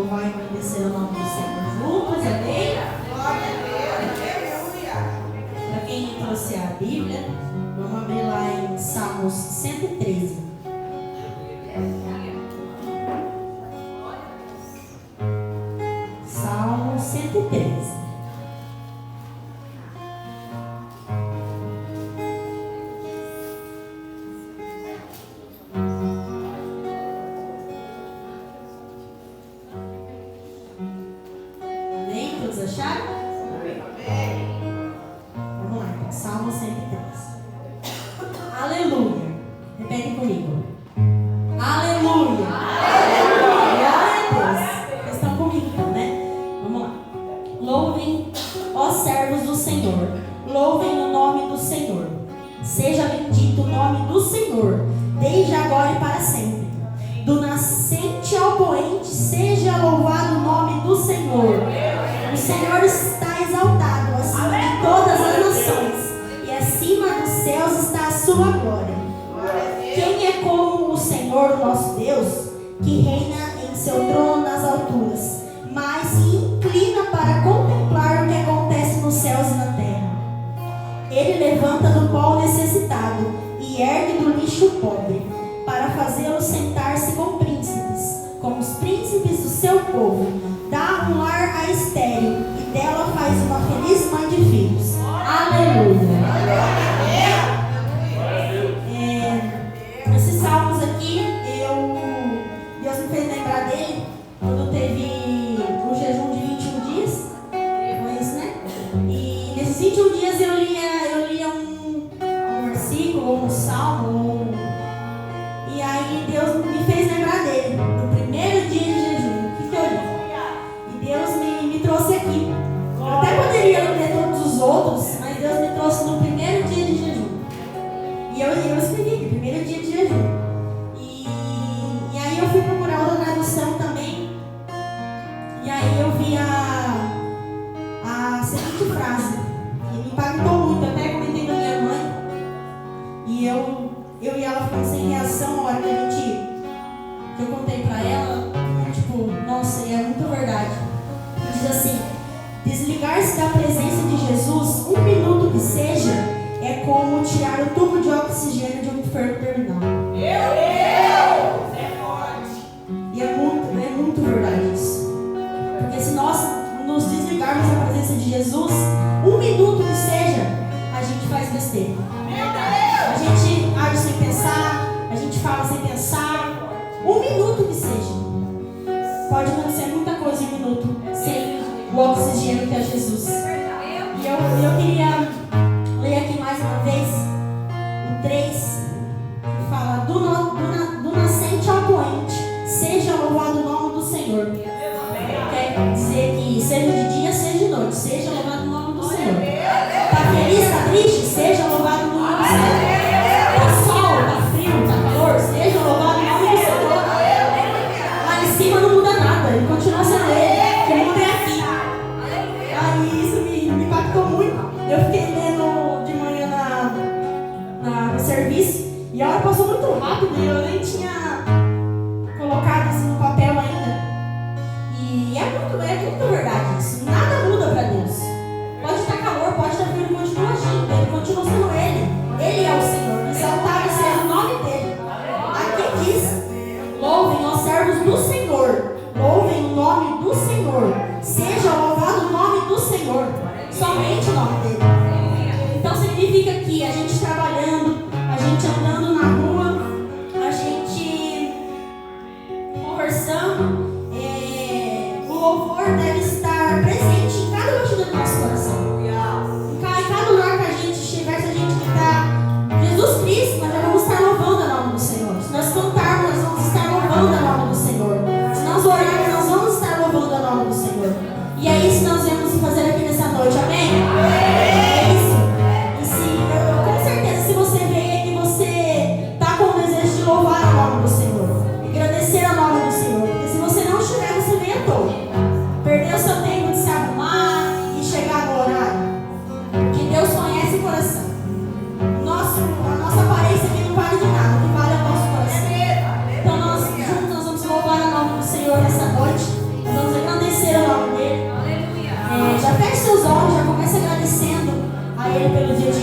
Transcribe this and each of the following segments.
louvar e agradecer o nome do Senhor juntos, amém? Para quem trouxe a Bíblia, vamos abrir lá em Salmos 113. Salmo 113. Perdeu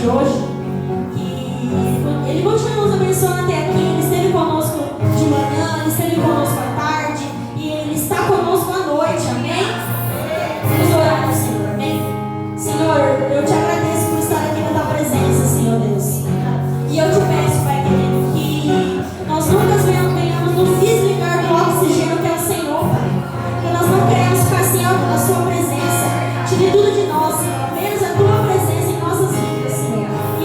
de hoje, que Ele continua nos abençoando até aqui. Ele esteve conosco de manhã, Ele esteve conosco à tarde e Ele está conosco à noite, amém? Vamos orar ao Senhor, amém? Senhor, eu te agradeço por estar aqui na tua presença, Senhor Deus. E eu te peço, Pai querido, que nós nunca venhamos nos desligar do oxigênio que é o Senhor, Pai. Que nós não queremos ficar sem algo da sua presença. Tire tudo de nós, Senhor, menos a tua presença em nossas vidas, Senhor. E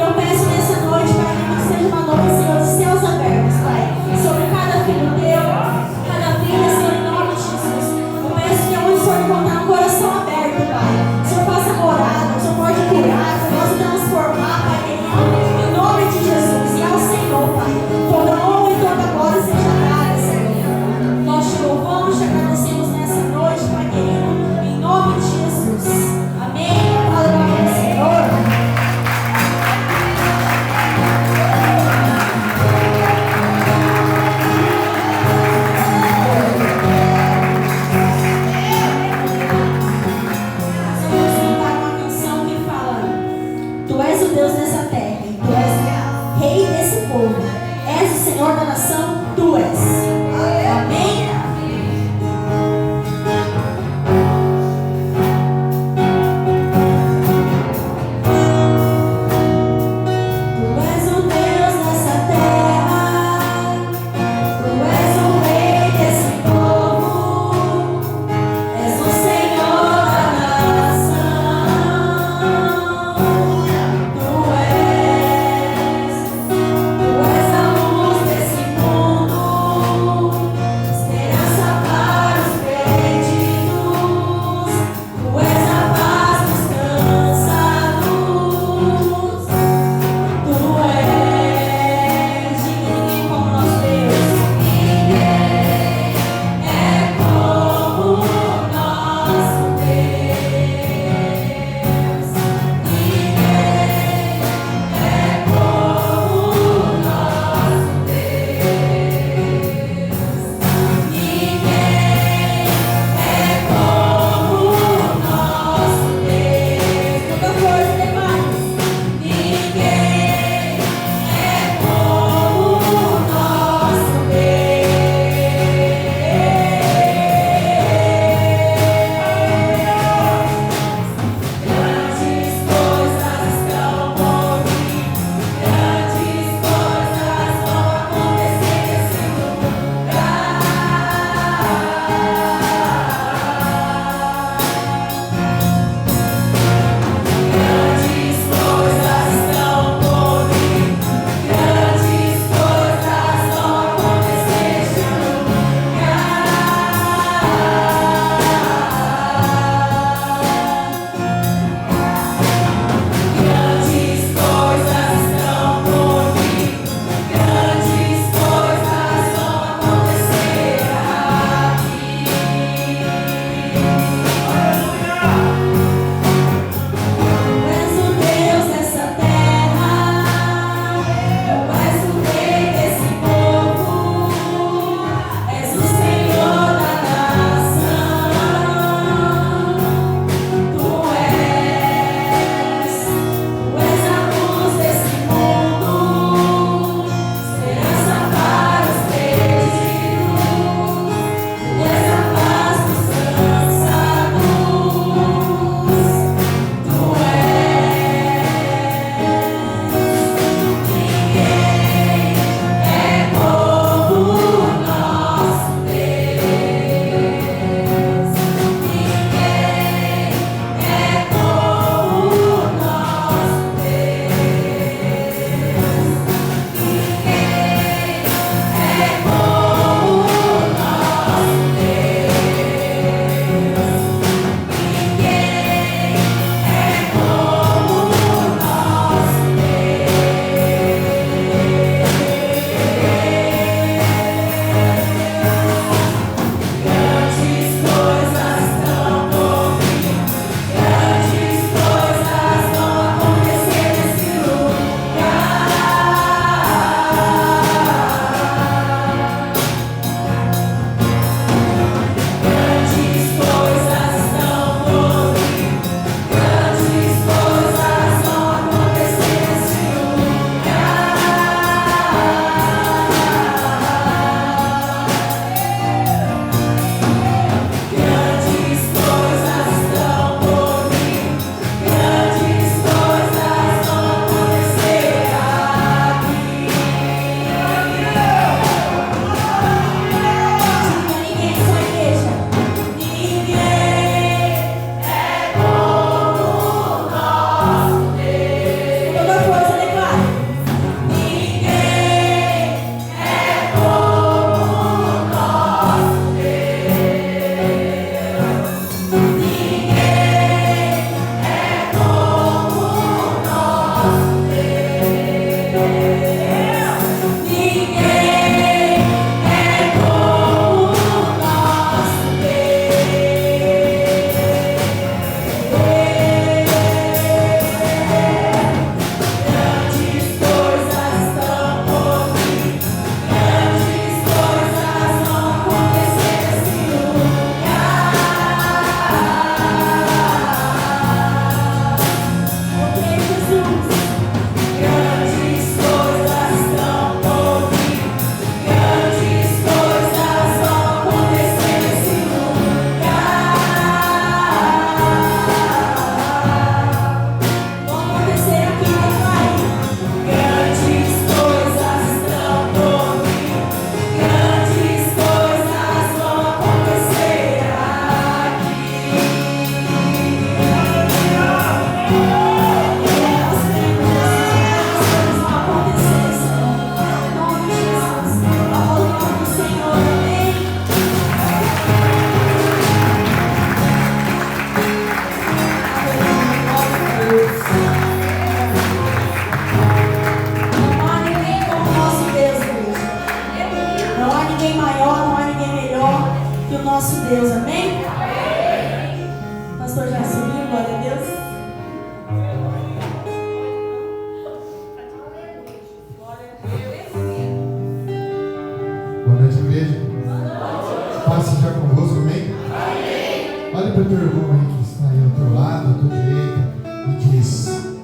Olha para o teu irmão aí que está aí ao teu lado, à tua direita, e diz: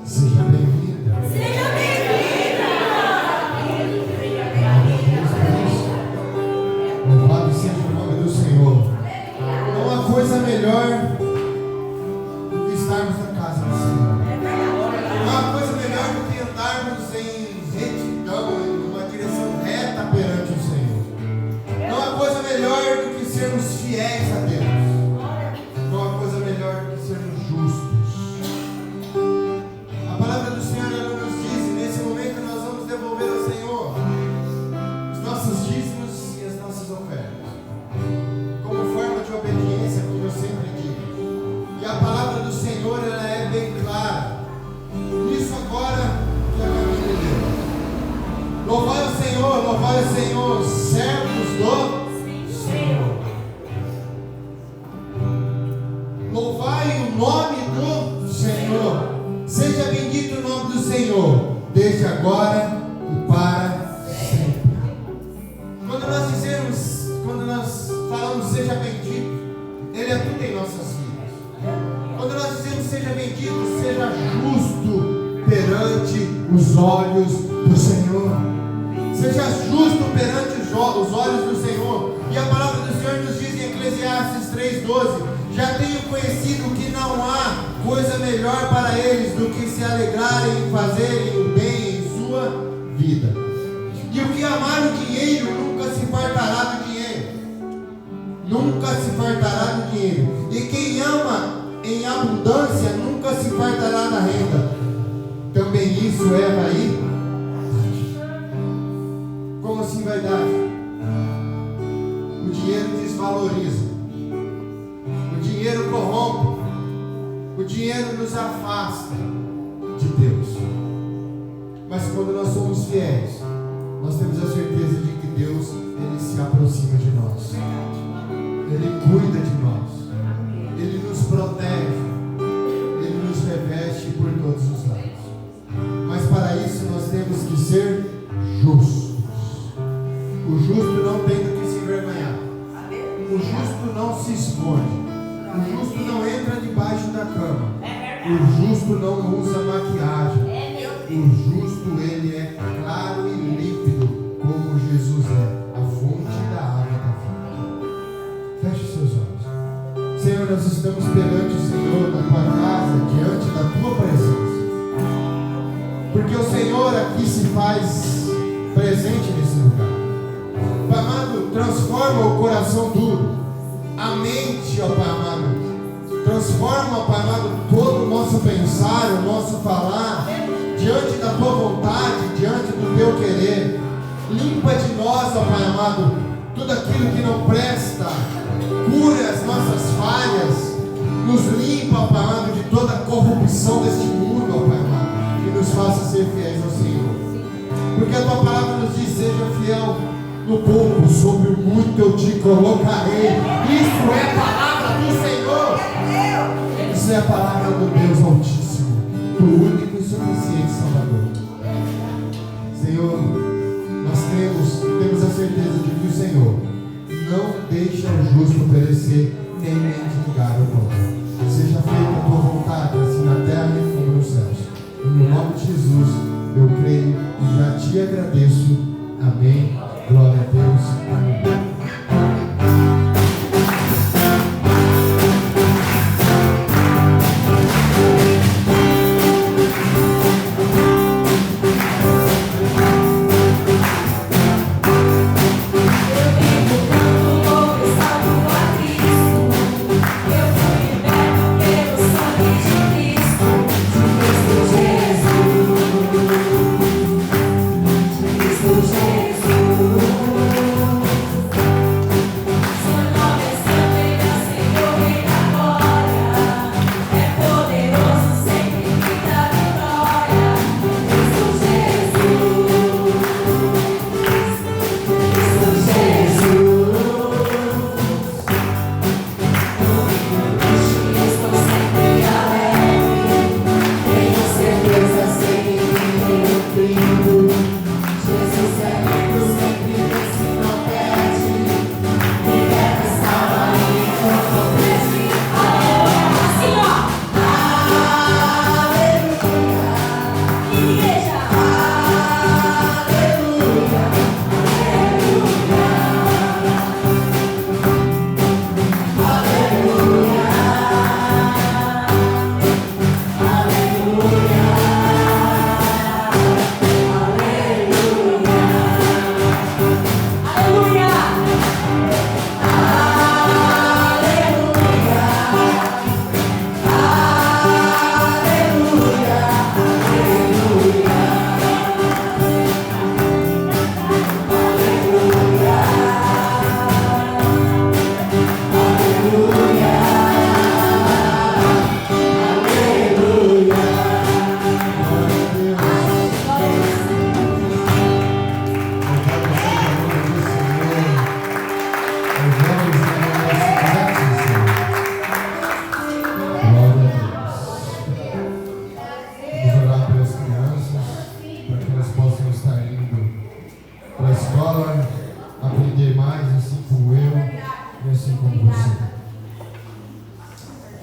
seja bem-vinda. Seja bem-vinda. Louvado seja o nome do Senhor. Não há coisa melhor do que estarmos na casa do Senhor. Não há coisa melhor do que andarmos em retidão, em uma direção reta perante o Senhor. Não há coisa melhor do que sermos fiéis a Deus. Não há coisa melhor do que sermos justos. A palavra do Senhor ela nos diz, e nesse momento nós vamos devolver ao Senhor os nossos dízimos e as nossas ofertas, como forma de obediência, como eu sempre digo. E a palavra do Senhor ela é bem clara. Isso agora que a Camila leu. Louvai o Senhor, servos do Senhor. Louvai o nome do Senhor. Seja bendito o nome do Senhor, desde agora e para sempre. Quando nós falamos seja bendito, Ele é tudo em nossas vidas. Quando nós dizemos seja bendito, seja justo perante os olhos do Senhor. Seja justo perante os olhos do Senhor. E a palavra do Senhor nos diz em Eclesiastes 3:12: já tenho conhecido que não há coisa melhor para eles do que se alegrarem em fazerem o bem em sua vida. E o que amar o dinheiro nunca se fartará do dinheiro. Nunca se fartará do dinheiro. E quem ama em abundância nunca se fartará da renda. Também isso é vaidade. Como assim vaidade? O dinheiro desvaloriza. O dinheiro corrompe. O dinheiro nos afasta de Deus. Mas quando nós somos fiéis, nós temos a certeza de que Deus, Ele se aproxima de nós. Ele cuida de nós. Ele nos protege. Ele nos reveste por todos os lados. Mas para isso nós temos que ser justos. O justo não tem do que se envergonhar. O justo não se esconde. O justo não entra debaixo da cama. O justo não usa maquiagem. O justo, ele é claro e límpido, como Jesus é, a fonte da água da vida. Feche os seus olhos. Senhor, nós estamos perante o Senhor na tua casa, diante da tua presença. Porque o Senhor aqui se faz presente nesse lugar. Pai amado, transforma o coração duro, a mente, ó Pai amado. Transforma, Pai amado, todo o nosso pensar, o nosso falar, diante da tua vontade, diante do teu querer. Limpa de nós, ó Pai amado, tudo aquilo que não presta. Cura as nossas falhas. Nos limpa, ó Pai amado, de toda a corrupção deste mundo, ó Pai amado. E nos faça ser fiéis ao Senhor. Porque a tua palavra nos diz: seja fiel no pouco, sobre o muito eu te colocarei. Isso é a palavra do Senhor. Isso é a palavra do Deus Altíssimo, do único e suficiente Salvador. Senhor, nós temos a certeza de que o Senhor não deixa o justo perecer, nem mendigar o pão. Seja feita a tua vontade, assim na terra e como nos céus. No nome de Jesus, eu creio e já te agradeço. Amém. Glória a Deus. Amém. Jesus.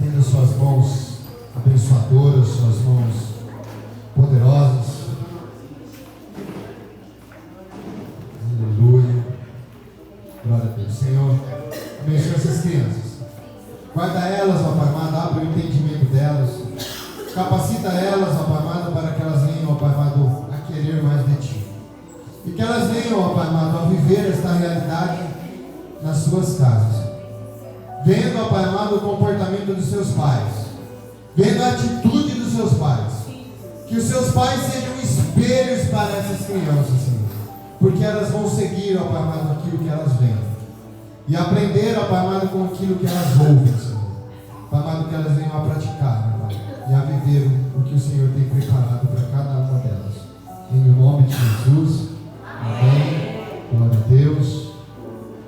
Tendo suas mãos abençoadoras, suas mãos poderosas. Aleluia. Glória a Deus. Senhor, abençoa essas crianças. Guarda elas, ó Pai amado, abre o entendimento delas. Capacita elas, ó Pai amado, para que elas venham, ó Pai amado, a querer mais de Ti. E que elas venham, ó Pai amado, a viver esta realidade nas suas casas. Vendo, ó Pai amado, o comportamento dos seus pais. Vendo a atitude dos seus pais. Que os seus pais sejam espelhos para essas crianças, Senhor. Porque elas vão seguir, ó Pai amado, aquilo que elas veem. E aprender, ó Pai amado, com aquilo que elas ouvem, Senhor. Pai amado, que elas venham a praticar, meu Pai, e a viver o que o Senhor tem preparado para cada uma delas. Em nome de Jesus. Amém. Glória a Deus.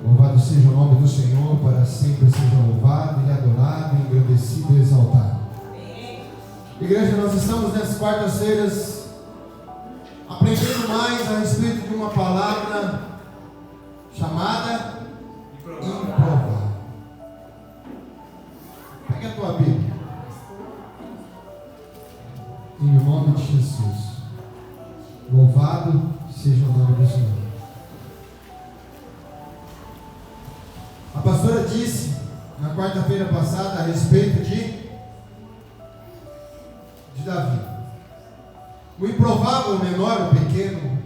Louvado seja o nome do Senhor, para sempre seja louvado e adorado, engrandecido e exaltado. Igreja, nós estamos nessas quartas-feiras aprendendo mais a respeito de uma palavra chamada improvável. Pega a tua Bíblia. Em nome de Jesus. Louvado seja o nome do Senhor. A pastora disse na quarta-feira passada a respeito de Davi. O improvável, o menor, o pequeno,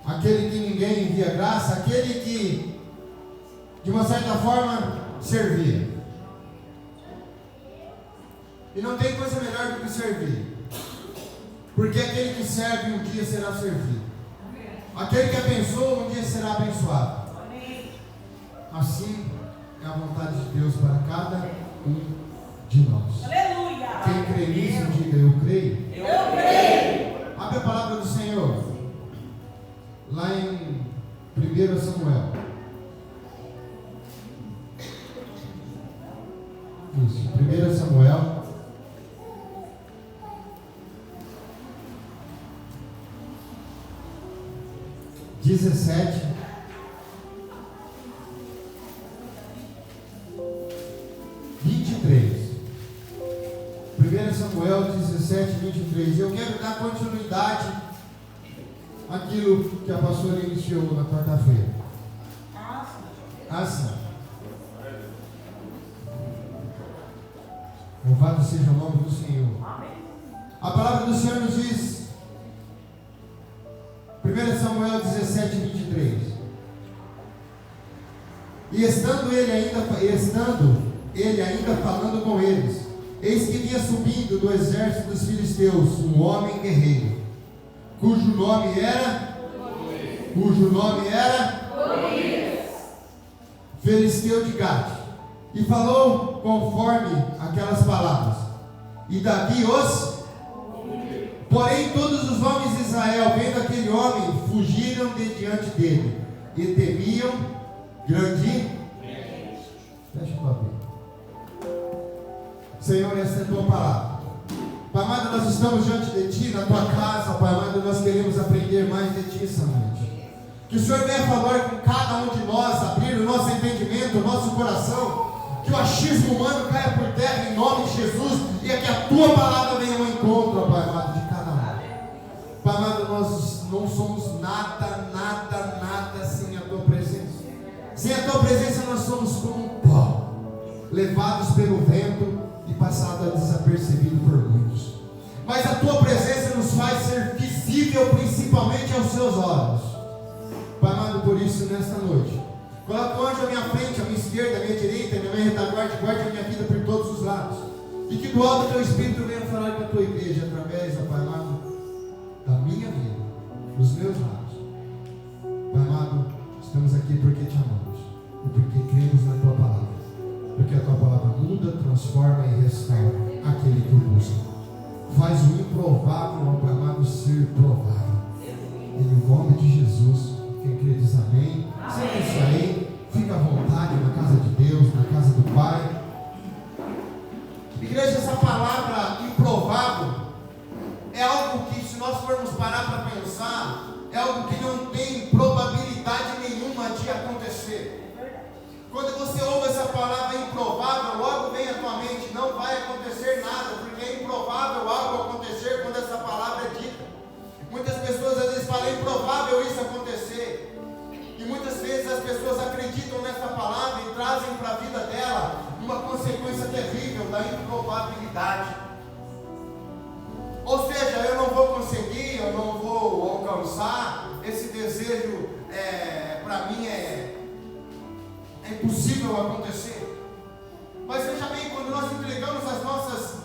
aquele que ninguém envia graça, aquele que de uma certa forma servia. E não tem coisa melhor do que servir. Porque aquele que serve um dia será servido. Aquele que abençoa um dia será abençoado. Assim é a vontade de Deus para cada um de nós. Aleluia! Quem crê nisso, diga eu creio. Eu creio! Abre a palavra do Senhor. Lá em 1 Samuel. Isso, 1 Samuel. (17) 23. 1 Samuel 17, 23. Eu quero dar continuidade àquilo que a pastora iniciou na quarta-feira. Assim. Louvado seja o nome do Senhor. A palavra do Senhor nos diz, 1 Samuel 17, 23. E estando ele ainda falando com eles, eis que vinha subindo do exército dos filisteus um homem guerreiro, cujo nome era Filisteu de Gade, e falou conforme aquelas palavras. E Davi porém todos os homens de Israel, vendo aquele homem, fugiram de diante dele, e temiam grande. Deixa eu abrir. Senhor, essa é a tua palavra. Pai amado, nós estamos diante de ti, na tua casa, Pai amado, nós queremos aprender mais de ti essa noite. Que o Senhor venha falar com cada um de nós, abrir o nosso entendimento, o nosso coração, que o achismo humano caia por terra em nome de Jesus, e que a tua palavra venha ao encontro, Pai amado, de cada um. Pai amado, nós não somos nada sem a tua presença. Sem a tua presença nós somos como um pó, levados pelo vento e passado desapercebido por muitos. Mas a tua presença nos faz ser visível principalmente aos seus olhos. Pai amado, por isso nesta noite, coloca o anjo à minha frente, à minha esquerda, à minha direita, à minha retaguarda, guarde a minha vida por todos os lados. E que do alto do teu Espírito venha falar com a tua igreja através, ó Pai amado, da minha vida, dos meus lados. Pai amado, estamos aqui porque te amamos e porque cremos na tua palavra. Porque a tua palavra muda, transforma e restaura aquele que o busca. Faz o improvável, ó Pai amado, ser provável. Em nome de Jesus. Quem crê diz amém. Se é isso aí, fica à vontade na casa de Deus, na casa do Pai. Igreja, essa palavra improvável é algo que, se nós formos parar para pensar, é algo que não tem probabilidade nenhuma de acontecer. Quando você ouve essa palavra improvável, logo vem à tua mente, improbabilidade. Ou seja, eu não vou conseguir, eu não vou alcançar, esse desejo para mim é impossível acontecer. Mas veja bem, quando nós entregamos as nossas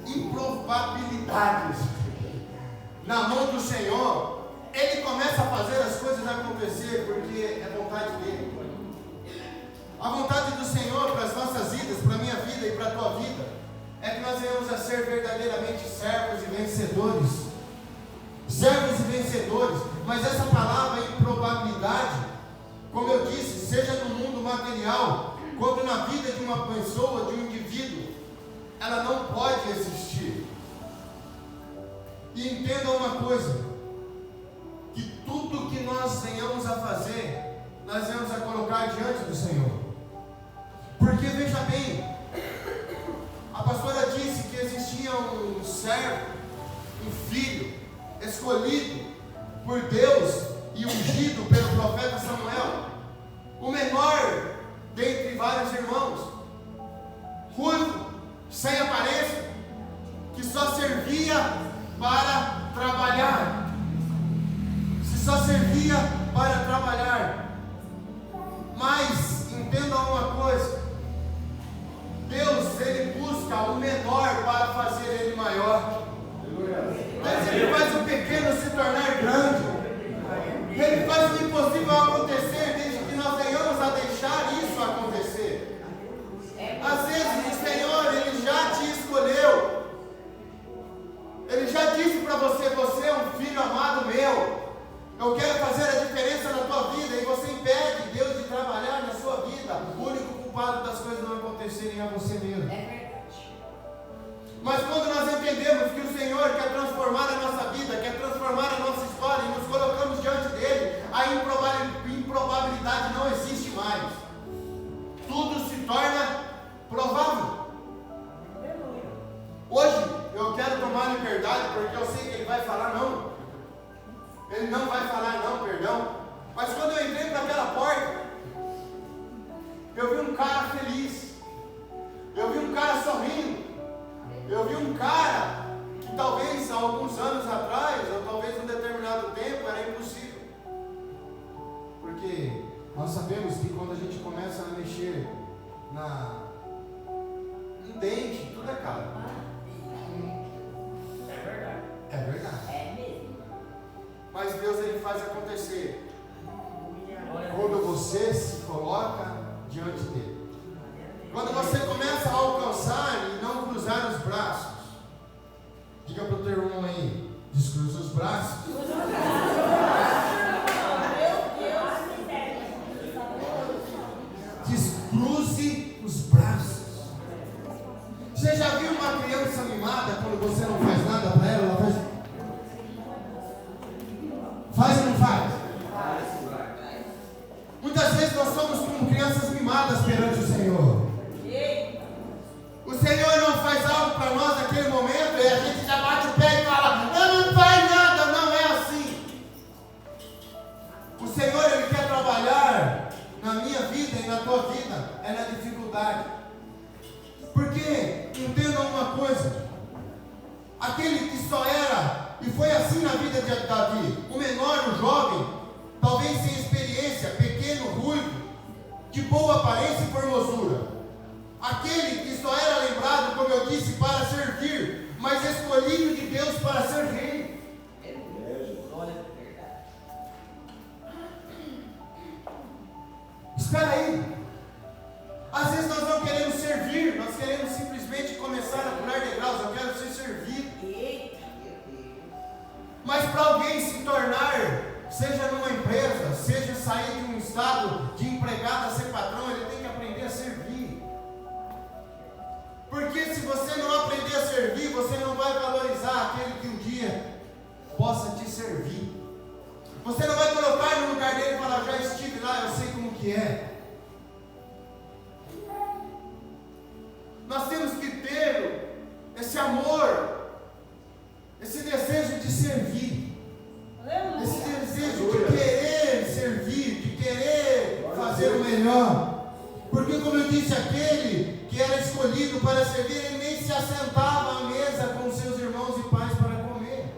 improbabilidades na mão do Senhor, Ele começa a fazer as coisas acontecer, porque é vontade dEle. A vontade do Senhor para as nossas vidas, para a minha vida e para a tua vida, é que nós venhamos a ser verdadeiramente servos e vencedores. Servos e vencedores. Mas essa palavra improbabilidade, como eu disse, seja no mundo material, quanto na vida de uma pessoa, de um indivíduo, ela não pode existir. E entenda uma coisa, que tudo que nós venhamos a fazer, nós venhamos a colocar diante do Senhor. Porque veja bem, a pastora disse que existia um servo, um filho, escolhido por Deus e ungido pelo profeta Samuel, o menor dentre vários irmãos, ruivo, sem aparência, que só servia para trabalhar, mas entenda uma coisa, Deus, Ele busca o menor para fazer ele maior. Deus, Ele faz o pequeno se tornar grande. Ele faz o impossível acontecer, desde que nós venhamos a deixar isso acontecer. Às vezes o Senhor, Ele já te escolheu. Ele já disse para você, você é um filho amado meu. Eu quero fazer a diferença na tua vida. E você impede Deus de trabalhar na sua vida. O único culpado das coisas não acontecerem é você mesmo. Mas quando nós entendemos que o Senhor quer transformar a nossa vida, quer transformar a nossa história, e nos colocamos diante dEle, a improbabilidade não existe mais. Tudo se torna provável. Hoje eu quero tomar liberdade, porque eu sei que Ele vai falar não. Ele não vai falar não, perdão. Mas quando eu entrei para aquela porta, eu vi um cara feliz. Eu vi um cara sorrindo. Eu vi um cara que talvez há alguns anos atrás, ou talvez em um determinado tempo, era impossível. Porque nós sabemos que quando a gente começa a mexer no dente, tudo é caro. É verdade. É verdade. É mesmo. Mas Deus, Ele faz acontecer quando você se coloca diante dEle. Quando você começa a alcançar e não cruzar os braços. Diga para o teu irmão aí, descruza os braços. Descruze os braços. Você já viu uma criança mimada quando você não faz nada para ela? Ela faz. Faz ou não faz? Muitas vezes nós somos como crianças mimadas perante o Senhor. O Senhor não faz algo para nós naquele momento e a gente já bate o pé e fala, não faz nada, não é assim. O Senhor, Ele quer trabalhar na minha vida e na tua vida, é na dificuldade. Porque, entendam uma coisa, aquele que só era, e foi assim na vida de Davi, o menor, o jovem, talvez sem experiência, pequeno, ruivo, de boa aparência e formosura. Aquele que só era lembrado, como eu disse, para servir, mas escolhido de Deus para ser rei. Espera aí. Às vezes nós não queremos servir, nós queremos simplesmente começar a pular degraus. Eu quero ser servido. Mas para alguém se tornar, seja numa empresa, seja sair de um estado de empregado a ser patrão, ele tem que aprender a servir. Porque se você não aprender a servir, você não vai valorizar aquele que um dia possa te servir. Você não vai colocar no lugar dele e falar, já estive lá, eu sei como que é. Nós temos que ter esse amor, esse desejo de servir. Esse desejo de querer servir, de querer fazer o melhor. Porque como eu disse, aquele que era escolhido escolhido para servir, ele nem se assentava à mesa com seus irmãos e pais para comer.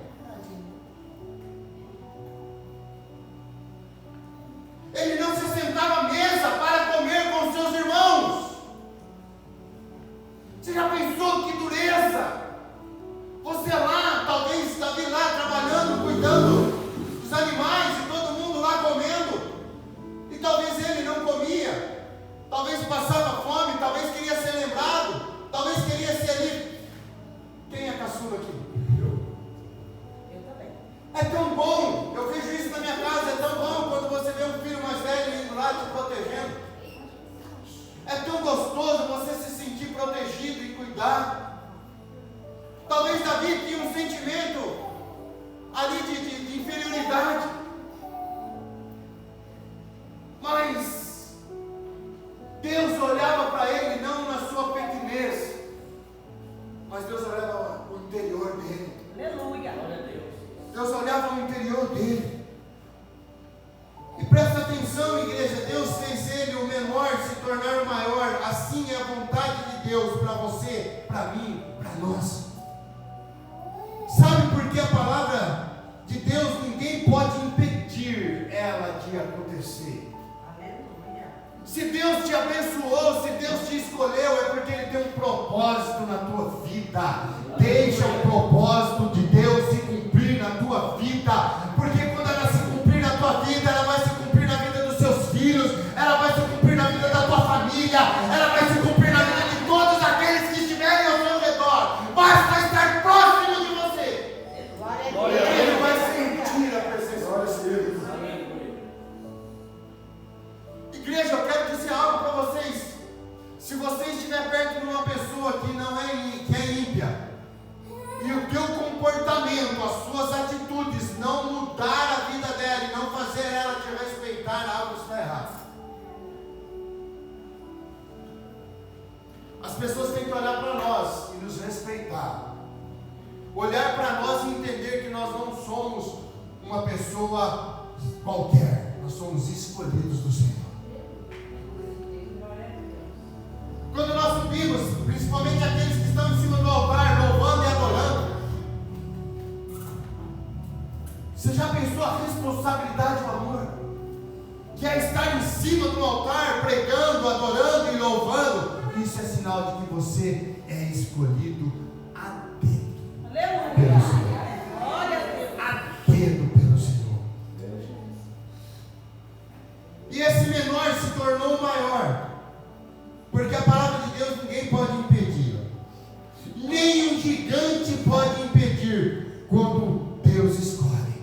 Ele não se assentava à mesa para comer com seus irmãos. Você já pensou que dureza? Você lá, talvez Davi lá trabalhando, cuidando dos animais e todo mundo lá comendo. E talvez ele não comia. Talvez passava fome, talvez queria ser lembrado, talvez queria ser ali. Quem é caçula aqui? Eu também. É tão bom, eu vejo isso na minha casa, é tão bom quando você vê um filho mais velho indo lá te protegendo. É tão gostoso você se sentir protegido e cuidado. Talvez Davi tinha um sentimento ali de inferioridade, mas Deus olhava para ele não na sua pequenez, mas Deus olhava o interior dele. Aleluia. Glória a Deus. Deus olhava o interior dele. E presta atenção, igreja, Deus fez ele o menor se tornar o maior. Assim é a vontade de Deus para você, para mim, para nós. Sabe por que a palavra de Deus ninguém pode impedir ela de acontecer? Aleluia. Se Deus te abençoou, se Deus te escolheu, é porque Ele tem um propósito na tua vida. Deixa o propósito de Deus se cumprir na tua vida, porque quando ela se cumprir na tua vida, ela vai se cumprir na vida dos seus filhos, ela vai se cumprir na vida da tua família, ela vai se cumprir na vida de todos aqueles que estiverem ao seu redor. Basta estar próximo de você. Glória a Deus. Ele vai sentir a presença de Deus. Igreja, eu quero dizer algo para vocês. Se você estiver perto de uma pessoa que que é ímpia, e o teu comportamento, as suas atitudes não mudar a vida dela e não fazer ela te respeitar, algo está errado. As pessoas têm que olhar para nós e nos respeitar. Olhar para nós e entender que nós não somos uma pessoa qualquer. Nós somos escolhidos do Senhor. Quando nós subimos, principalmente aqueles que estão em cima do altar, louvando e adorando, você já pensou a responsabilidade do amor? Que é estar em cima do altar, pregando, adorando e louvando. Isso é sinal de que você é escolhido a dedo. Aleluia. Pelo Senhor. Glória a Deus. A dedo pelo Senhor. E esse menor se tornou o maior. Porque a palavra de Deus ninguém pode impedir. Nem um gigante pode impedir quando Deus escolhe.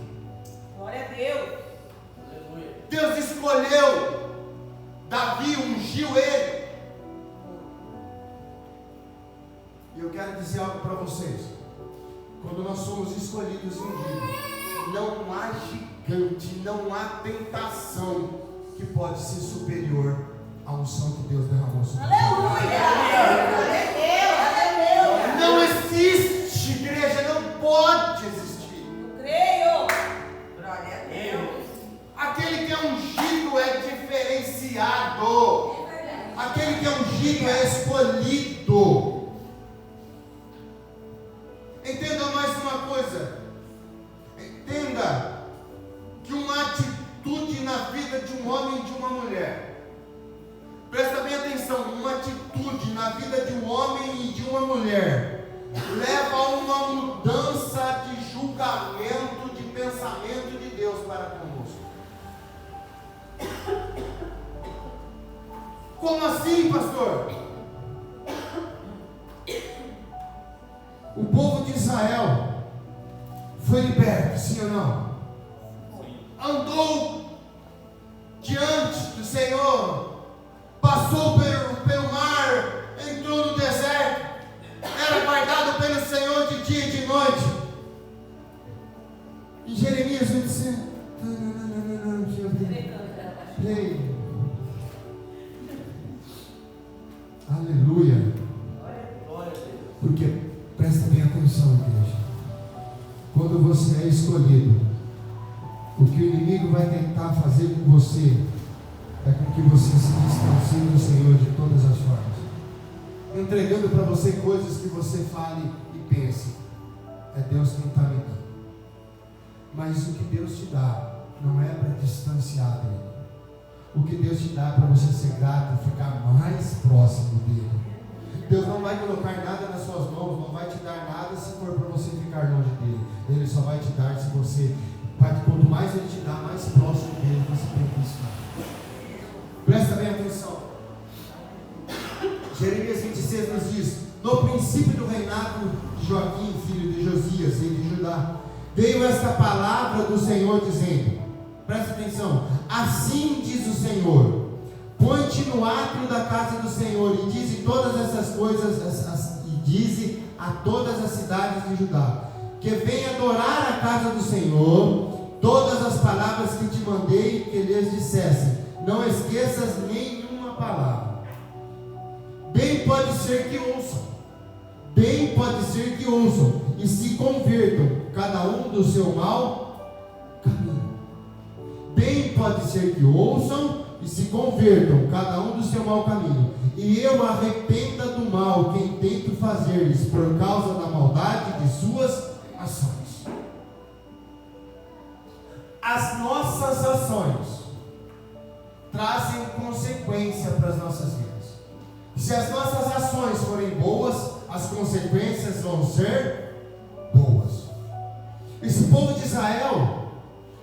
Glória a Deus. Deus escolheu Davi, ungiu ele. E eu quero dizer algo para vocês. Quando nós somos escolhidos e ungidos, não há gigante, não há tentação que pode ser superior à unção que Deus derramou sobre nós. Aleluia. Glória a Deus. Não existe, igreja, não pode existir. Eu creio. Glória a Deus. Aquele que é ungido é diferenciado. Aquele que é ungido é escolhido. Entenda mais uma coisa. Entenda que uma atitude na vida de um homem e de uma mulher, presta bem atenção, uma atitude na vida de um homem e de uma mulher leva a uma mudança de julgamento, de pensamento de Deus para conosco. Como assim, pastor? O povo de Israel foi liberto, sim ou não? Andou diante do Senhor, passou pelo mar, entrou no deserto, era guardado pelo Senhor de dia e de noite. E Jeremias vai dizer: não, deixa eu ver. Aleluia. Porque presta bem atenção, igreja. Quando você é escolhido, o que o inimigo vai tentar fazer com você é com que você se distancie do Senhor de todas as formas. entregando para você coisas que você fale e pense: é Deus quem está me dando. Mas o que Deus te dá não é para distanciar dele. O que Deus te dá é para você ser grato e ficar mais próximo dele. Deus não vai colocar nada nas suas mãos, não vai te dar nada se for para você ficar longe dele. Ele só vai te dar se você, quanto mais ele te dá, mais próximo dele você tem que estar. Presta bem atenção. Jeremias 26 nos diz: no princípio do reinado de Joaquim, filho de Josias, rei de Judá, veio esta palavra do Senhor dizendo, presta atenção, assim diz o Senhor: põe-te no átrio da casa do Senhor e dize todas essas coisas, e dize a todas as cidades de Judá, que venha adorar a casa do Senhor, todas as palavras que te mandei que lhes dissesse, não esqueças nenhuma palavra. Bem pode ser que ouçam, bem pode ser que ouçam, e se convertam, cada um do seu mau caminho. Bem pode ser que ouçam e se convertam, cada um do seu mau caminho, e eu arrependa do mal que intento fazer-lhes por causa da maldade de suas ações. As nossas ações trazem consequência para as nossas vidas. Se as nossas ações forem boas, as consequências vão ser boas. Esse povo de Israel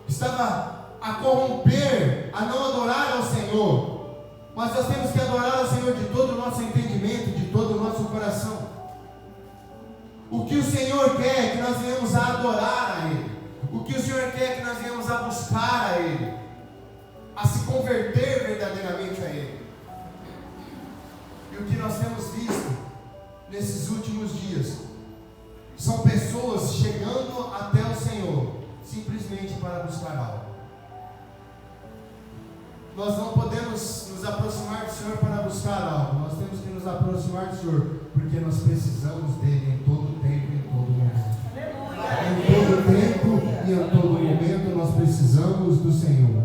estava a corromper, a não adorar ao Senhor. Mas nós temos que adorar ao Senhor de todo o nosso entendimento, de todo o nosso coração. O que o Senhor quer é que nós venhamos a adorar a Ele. O que o Senhor quer é que nós venhamos a buscar a Ele, a se converter verdadeiramente a Ele. E o que nós temos visto nesses últimos dias são pessoas chegando até o Senhor simplesmente para buscar algo. Nós não podemos nos aproximar do Senhor para buscar algo. Nós temos que nos aproximar do Senhor porque nós precisamos dele em todo tempo e em todo momento. Em todo tempo e em todo momento nós precisamos do Senhor.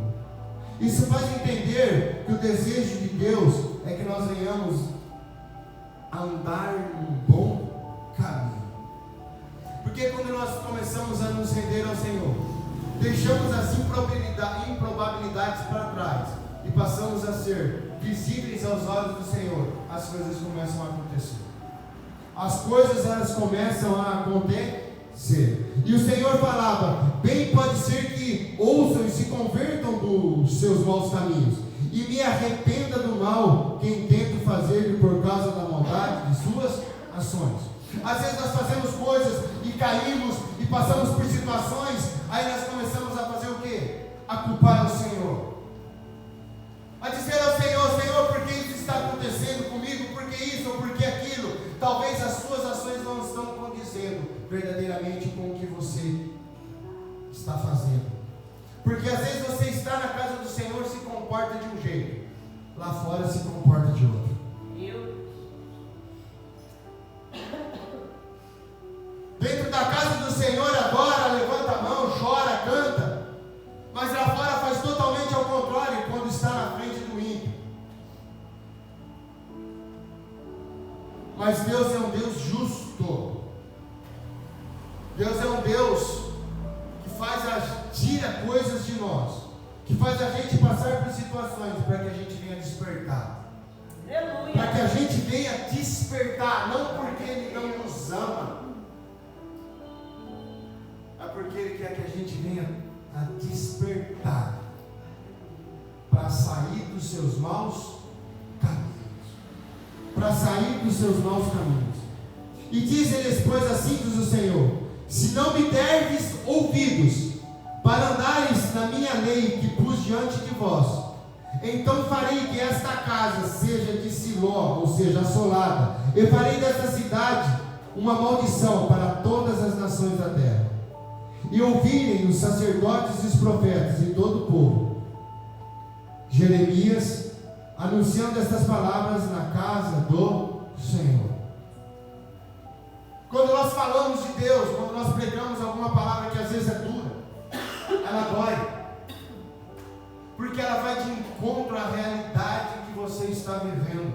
Isso faz entender que o desejo de Deus é que nós venhamos a andar num bom caminho. Porque quando nós começamos a nos render ao Senhor, deixamos as improbabilidades para trás e passamos a ser visíveis aos olhos do Senhor, as coisas começam a acontecer. As coisas elas começam a acontecer. E o Senhor falava: bem pode ser que ouçam e se convertam dos seus maus caminhos, e me arrependa do mal que intento fazer por causa da maldade de suas ações. Às vezes nós fazemos coisas e caímos e passamos por situações, aí nós começamos a fazer o quê? A culpar o Senhor, a dizer ao Senhor: Senhor, por que isso está acontecendo comigo? Por que isso ou por que aquilo? Talvez as suas ações não estão condizendo verdadeiramente com o que você está fazendo. Porque às vezes você está na casa do Senhor e se comporta de um jeito, lá fora se comporta de outro. Dentro da casa do Senhor adora, levanta a mão, chora, canta, mas lá fora faz totalmente ao contrário quando está na frente do ímpio. Mas Deus é um Deus justo. Deus é um Deus que tira coisas de nós, que faz a gente passar por situações para que a gente venha despertar. Aleluia. Para que a gente venha despertar, não porque Ele não nos ama, mas porque Ele quer que a gente venha a despertar para sair dos seus maus caminhos. Para sair dos seus maus caminhos. E diz-lhes, pois assim diz o Senhor: se não me derdes ouvidos para andares na minha lei que pus diante de vós, então farei que esta casa seja de Siló, ou seja, assolada, e farei desta cidade uma maldição para todas as nações da terra. E ouvirem os sacerdotes e os profetas e todo o povo Jeremias anunciando estas palavras na casa do Senhor. Quando nós falamos de Deus, quando nós pregamos alguma palavra que às vezes é dura, ela dói, porque ela vai de encontro à realidade que você está vivendo.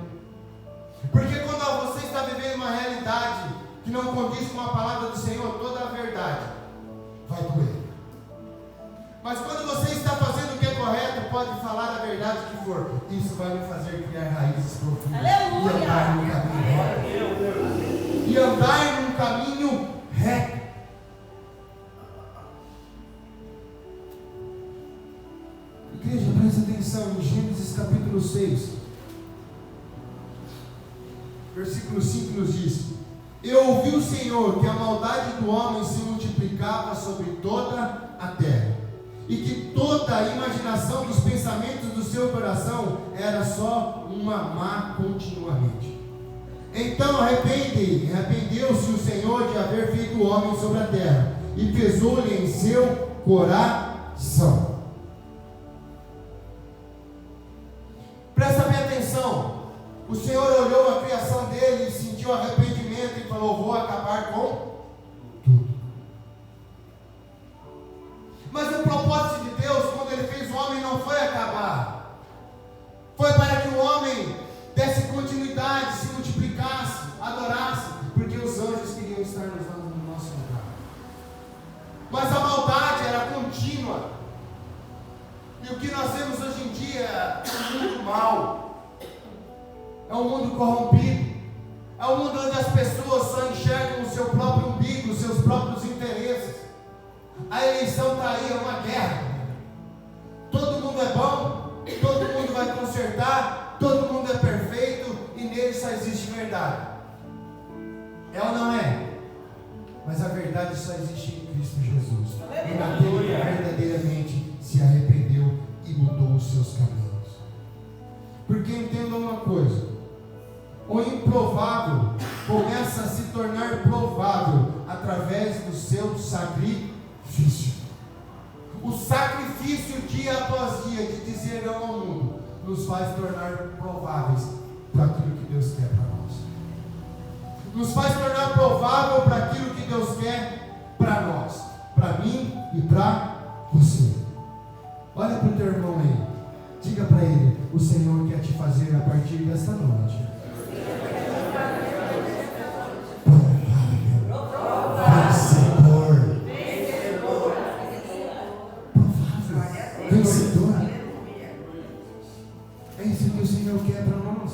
Porque quando você está vivendo uma realidade que não condiz com a palavra do Senhor, toda a verdade vai doer. Mas quando você está fazendo o que é correto, pode falar a verdade que for, isso vai lhe fazer criar raízes profundas. Aleluia! E andar num caminho reto. E andar num caminho reto. Igreja, presta atenção em Gênesis capítulo 6, versículo 5 nos diz: Eu ouvi o Senhor que a maldade do homem se multiplicava sobre toda a terra, e que toda a imaginação dos pensamentos do seu coração era só uma má continuamente. Então arrependeu-se o Senhor de haver feito o homem sobre a terra, e pesou-lhe em seu coração. Presta bem atenção. O Senhor olhou a criação dele e sentiu arrependimento e falou: vou acabar com tudo. Mas o propósito de Deus, quando Ele fez o homem, não foi acabar. Foi para que o homem desse continuidade, se multiplicasse, adorasse, porque os anjos queriam estar no nosso lugar. Mas a maldade era contínua. E o que nós vemos hoje em dia é um mundo mau. É um mundo corrompido. É um mundo onde as pessoas só enxergam o seu próprio umbigo, os seus próprios interesses. A eleição está aí, é uma guerra. Todo mundo é bom, todo mundo vai consertar, todo mundo é perfeito e nele só existe verdade. É ou não é? Mas a verdade só existe em Cristo Jesus. E naquele que verdadeiramente se arrependeu e mudou os seus caminhos. Porque entenda uma coisa: o improvável começa a se tornar provável através do seu sacrifício. O sacrifício dia após dia de dizer não ao mundo nos faz tornar prováveis para aquilo que Deus quer para nós. Nos faz tornar provável para aquilo que Deus quer para nós, para mim e para você. Olha para o teu irmão aí, diga para ele: o Senhor quer te fazer a partir desta noite vencedor. É isso que o Senhor quer para nós.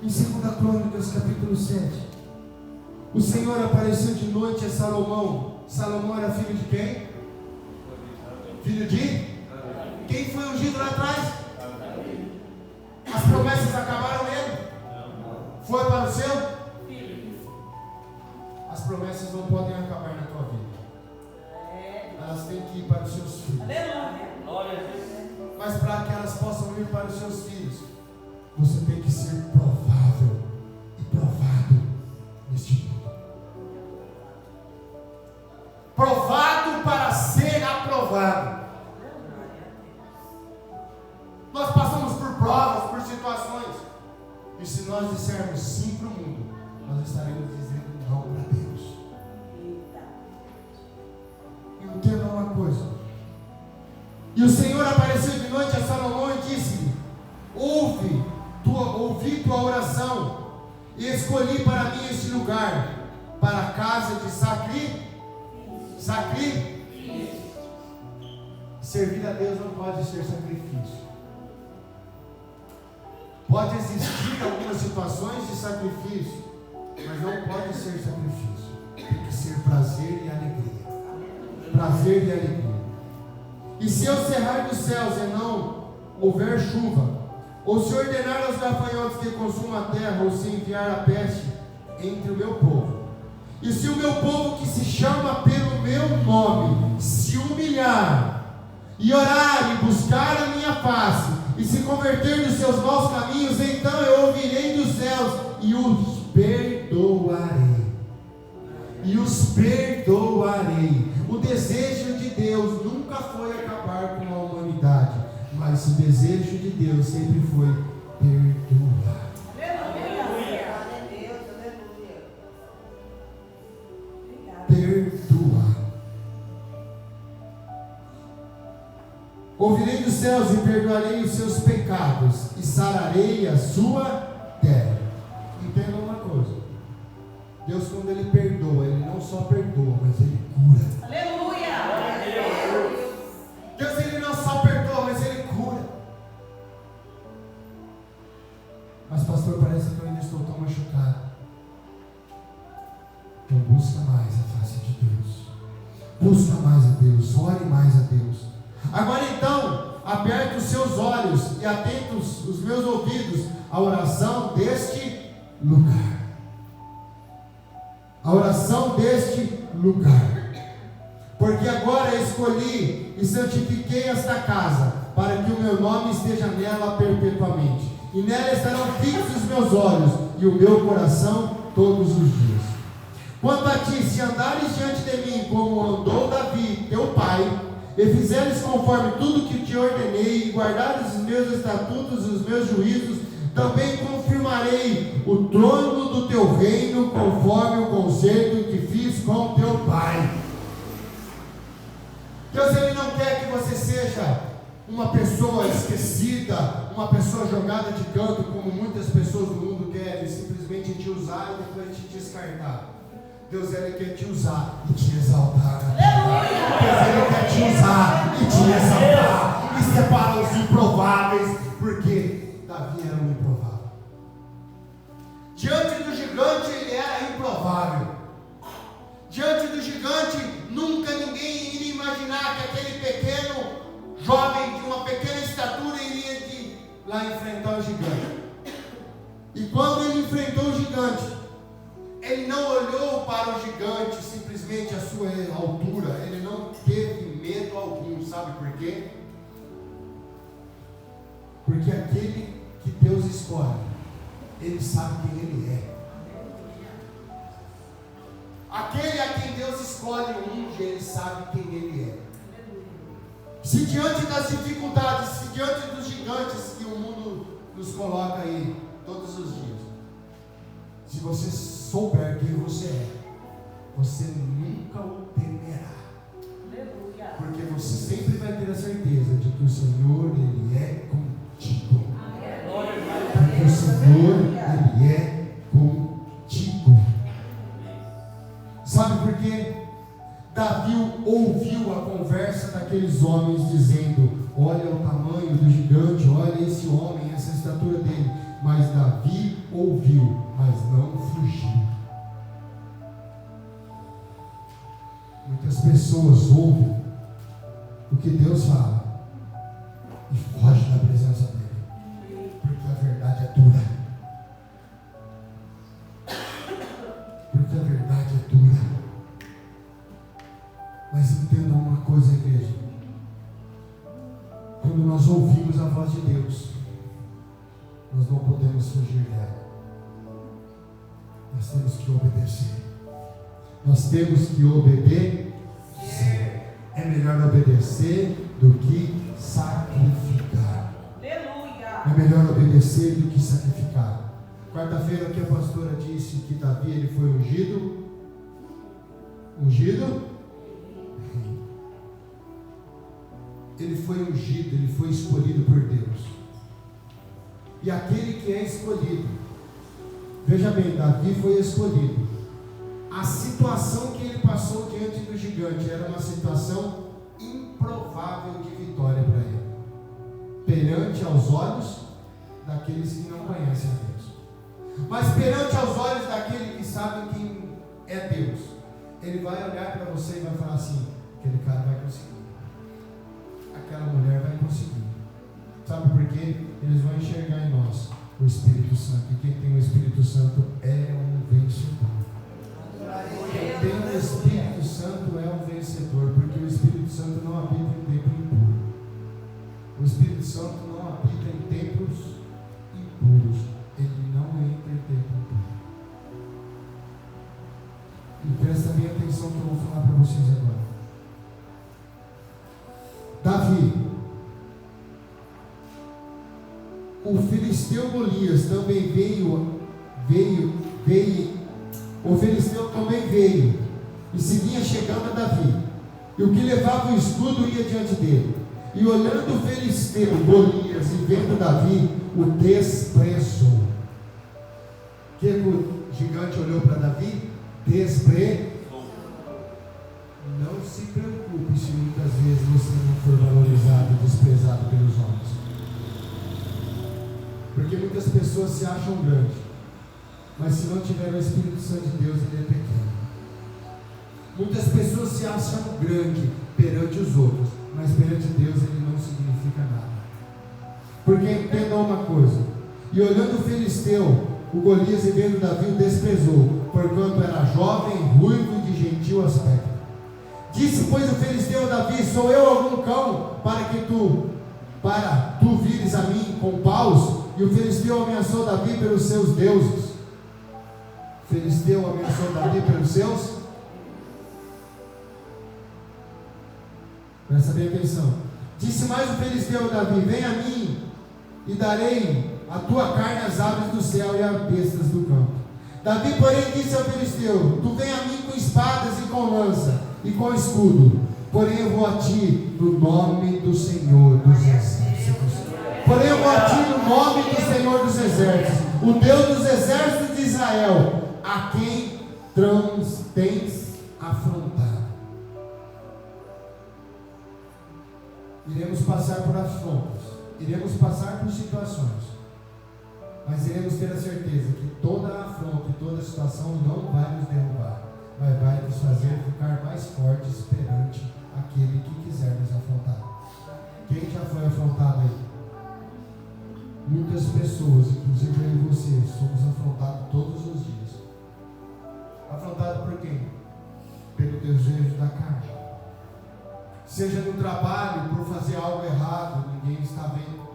Em 2 Crônicas capítulo 7, o Senhor apareceu de noite a Salomão. Salomão era filho de quem? Filho de? Quem foi ungido lá atrás? As promessas acabaram nele? Foi para o seu? As promessas não podem acabar na tua vida. Elas têm que ir para os seus filhos. Mas para que elas possam ir para os seus filhos, você tem que ser provável e provado neste mundo. Provado para ser aprovado. Nós passamos por provas, por situações. E se nós dissermos sim para o mundo, nós estaremos dizendo não para Deus. Entenda uma coisa. E o Senhor apareceu de noite a Salomão e disse-lhe: ouvi tua oração e escolhi para mim este lugar, para a casa de sacrifício. Servir a Deus não pode ser sacrifício. Pode existir algumas situações de sacrifício, mas não pode ser sacrifício. Tem que ser prazer e alegria. Prazer e alegria. E se eu cerrar dos céus e não houver chuva, ou se ordenar aos gafanhotos que consumam a terra, ou se enviar a peste entre o meu povo, e se o meu povo que se chama pelo meu nome se humilhar e orar e buscar a minha face e se converter dos seus maus caminhos, então eu ouvirei dos céus e os perdoarei. E os perdoarei. O desejo de Deus nunca foi acabar com a humanidade, mas o desejo de Deus sempre foi perdoar. Perdoar. Ouvirei dos céus e perdoarei os seus pecados e sararei a sua terra. Entenda uma coisa. Deus, quando Ele perdoa, Ele não só perdoa, mas Ele cura. Aleluia. Deus, Ele não só perdoa, mas Ele cura. Mas pastor, parece que eu ainda estou tão machucado. Então busca mais a face de Deus. Busca mais a Deus, ore mais a Deus. Agora então, aperte os seus olhos e atentos os meus ouvidos à oração deste lugar. A oração deste lugar. Porque agora escolhi e santifiquei esta casa, para que o meu nome esteja nela perpetuamente. E nela estarão fixos os meus olhos e o meu coração todos os dias. Quanto a ti, se andares diante de mim como andou Davi, teu pai, e fizeres conforme tudo que te ordenei, e guardares os meus estatutos e os meus juízos, também confirmarei o trono do teu reino, conforme o concerto que fiz com teu pai. Deus, Ele não quer que você seja uma pessoa esquecida, uma pessoa jogada de canto, como muitas pessoas do mundo querem, simplesmente te usar e depois te descartar. Deus, Ele quer te usar e te exaltar. Deus, Ele quer te usar e te exaltar e separar os improváveis, porque Davi era um improvável. Diante do gigante ele era improvável. Diante do gigante nunca ninguém iria imaginar que aquele pequeno jovem de uma pequena estatura iria lá enfrentar o gigante. E quando ele enfrentou o gigante, ele não olhou para o gigante simplesmente a sua altura, ele não teve medo algum. Sabe por quê? Porque aquele que Deus escolhe, Ele sabe quem Ele é. Aquele a quem Deus escolhe unge, Ele sabe quem Ele é. Se diante das dificuldades, se diante dos gigantes que o mundo nos coloca aí todos os dias, se você souber quem você é, você nunca o temerá. Aleluia. Porque você sempre vai ter a certeza de que o Senhor, Ele é contigo. Porque o Senhor, Ele é contigo. Sabe por quê? Davi ouviu a conversa daqueles homens dizendo: olha o tamanho do gigante, olha esse homem, essa estatura dele. Mas Davi ouviu, mas não fugiu. Muitas pessoas ouvem o que Deus fala e fogem da presença dele, porque a verdade é dura. Porque a verdade é dura. Mas entendam uma coisa, igreja: quando nós ouvimos a voz de Deus, nós não podemos fugir dela. Nós temos que obedecer. Nós temos que obedecer. É melhor obedecer do que sacrificar. Aleluia. É melhor obedecer do que sacrificar. Quarta-feira que a pastora disse que Davi ele foi ungido. Ungido? Ele foi ungido, ele foi escolhido por Deus. E aquele que é escolhido, veja bem, Davi foi escolhido. A situação que ele passou diante do gigante era uma situação improvável de vitória para ele, perante aos olhos daqueles que não conhecem a Deus. Mas perante aos olhos daquele que sabe quem é Deus, ele vai olhar para você e vai falar assim: aquele cara vai conseguir, aquela mulher vai conseguir. Sabe por quê? Eles vão enxergar em nós o Espírito Santo, e quem tem o Espírito Santo é um vencedor. Quem tem o Espírito Santo é um vencedor, porque o Espírito Santo não habita em templo impuro. O Espírito Santo não habita em templos impuros. Ele não entra em templo impuro. E presta bem atenção que eu vou falar para vocês agora. Davi, o filisteu Golias também veio, o filisteu também veio, e se vinha chegando a Davi, e o que levava o escudo ia diante dele, E olhando o filisteu, Golias, e vendo Davi, o desprezou. O que o gigante olhou para Davi? Desprezou. Não se preocupe se muitas vezes você não for valorizado e desprezado pelos homens. Porque muitas pessoas se acham grandes, mas se não tiver o Espírito Santo de Deus, ele é pequeno. Muitas pessoas se acham grande perante os outros, mas perante Deus ele não significa nada. Porque entenda uma coisa: e olhando o filisteu, o Golias, e vendo Davi, o desprezou, porquanto era jovem, ruivo e de gentil aspecto. Disse, pois, o filisteu a Davi: sou eu algum cão para tu vires a mim com paus? E o filisteu ameaçou Davi pelos seus deuses. O filisteu ameaçou Davi pelos seus. Presta bem atenção. Disse mais o filisteu a Davi: vem a mim e darei a tua carne às aves do céu e às bestas do campo. Davi, porém, disse ao filisteu: tu vem a mim com espadas e com lança e com escudo, porém eu vou a ti no nome do Senhor dos exércitos. Porém eu vou a ti no nome do Senhor dos exércitos, o Deus dos exércitos de Israel, a quem tens afrontado. Iremos passar por afrontas, iremos passar por situações, mas iremos ter a certeza que toda afronta e toda situação não vai nos derrubar, mas vai nos fazer ficar mais fortes perante aquele que quiser nos afrontar. Quem já foi afrontado aí? Muitas pessoas, inclusive eu e você, somos afrontados todos os dias. Afrontado por quem? Pelo desejo da carne. Seja no trabalho, por fazer algo errado, ninguém está vendo.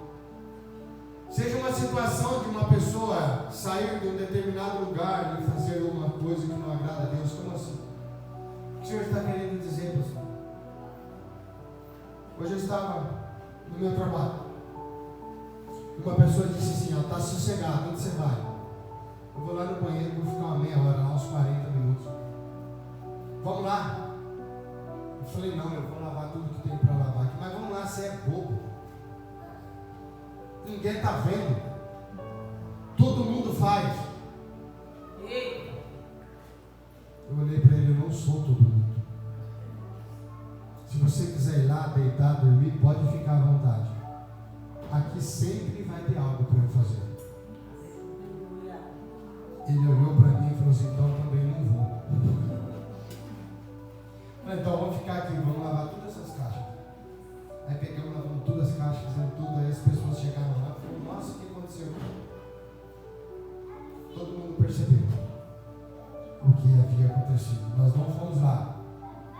Seja uma situação de uma pessoa sair de um determinado lugar e fazer uma coisa que não agrada a Deus. Como assim? O que o Senhor está querendo dizer, pastor? Hoje eu estava no meu trabalho. Uma pessoa disse assim: está sossegado, onde você vai? Eu vou lá no banheiro, vou ficar uma meia hora, lá uns 40 minutos. Vamos lá? Eu falei: não, eu vou lavar tudo que tem para lavar aqui. Mas vamos lá, você é bobo. Ninguém está vendo. Todo mundo faz. Eu olhei para ele: eu não sou todo mundo. Se você quiser ir lá, deitar, dormir, pode ficar à vontade. Aqui sempre vai ter algo para eu fazer. Ele olhou para mim e falou assim: então eu também não vou. Então vamos ficar aqui, vamos lavar todas essas caixas. Aí pegamos, lavamos todas as caixas, fizemos tudo. Aí as pessoas chegaram lá e falaram: nossa, o que aconteceu? Todo mundo percebeu o que havia acontecido. Nós não fomos lá,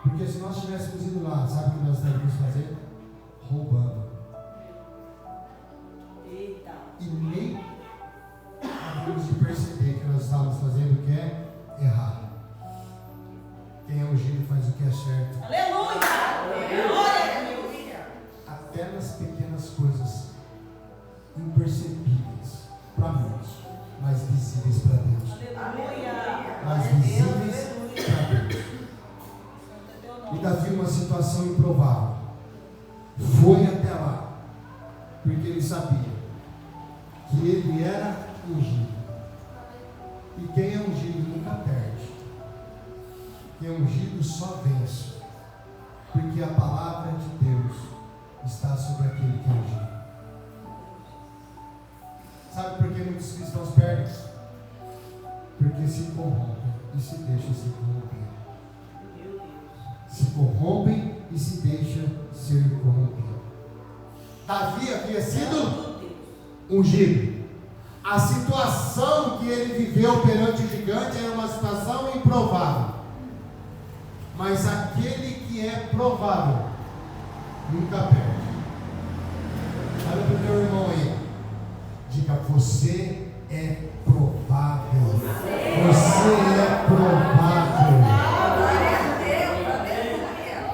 porque se nós tivéssemos ido lá, sabe o que nós estaríamos fazendo? Roubando. E nem havíamos de perceber que nós estávamos fazendo o que é errado. Quem é ungido faz o que é certo. Aleluia! Aleluia! Até nas pequenas coisas imperceptíveis para muitos, mas visíveis para Deus. Aleluia! Mas visíveis para Deus. E Davi, uma situação improvável, foi até lá, porque ele sabia que ele era ungido. E quem é ungido nunca perde. Quem é ungido só vence. Porque a palavra de Deus está sobre aquele que é ungido. Sabe por que muitos cristãos perdem? Porque se corrompem e se deixam ser corrompidos. Se corrompem e se deixam ser corrompidos. Davi havia sido ungido. A situação que ele viveu perante o gigante era uma situação improvável. Mas aquele que é provável nunca perde. Olha para o teu irmão aí. Diga: você é provável. Você é provável.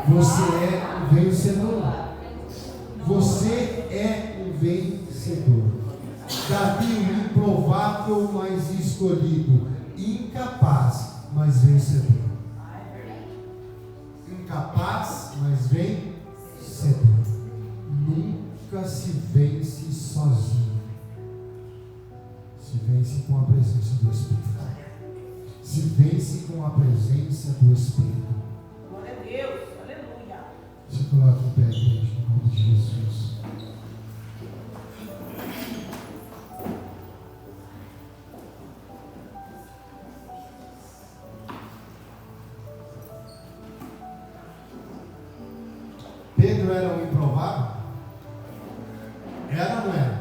Você é um vencedor. Você é um vencedor. Davi, o improvável, mas escolhido. Incapaz, mas vencedor. Incapaz, mas vencedor. com a presença do Espírito. Glória a Deus. Aleluia. Se coloque em pé, gente, em nome de Jesus. Pedro era um improvável? Era ou não era?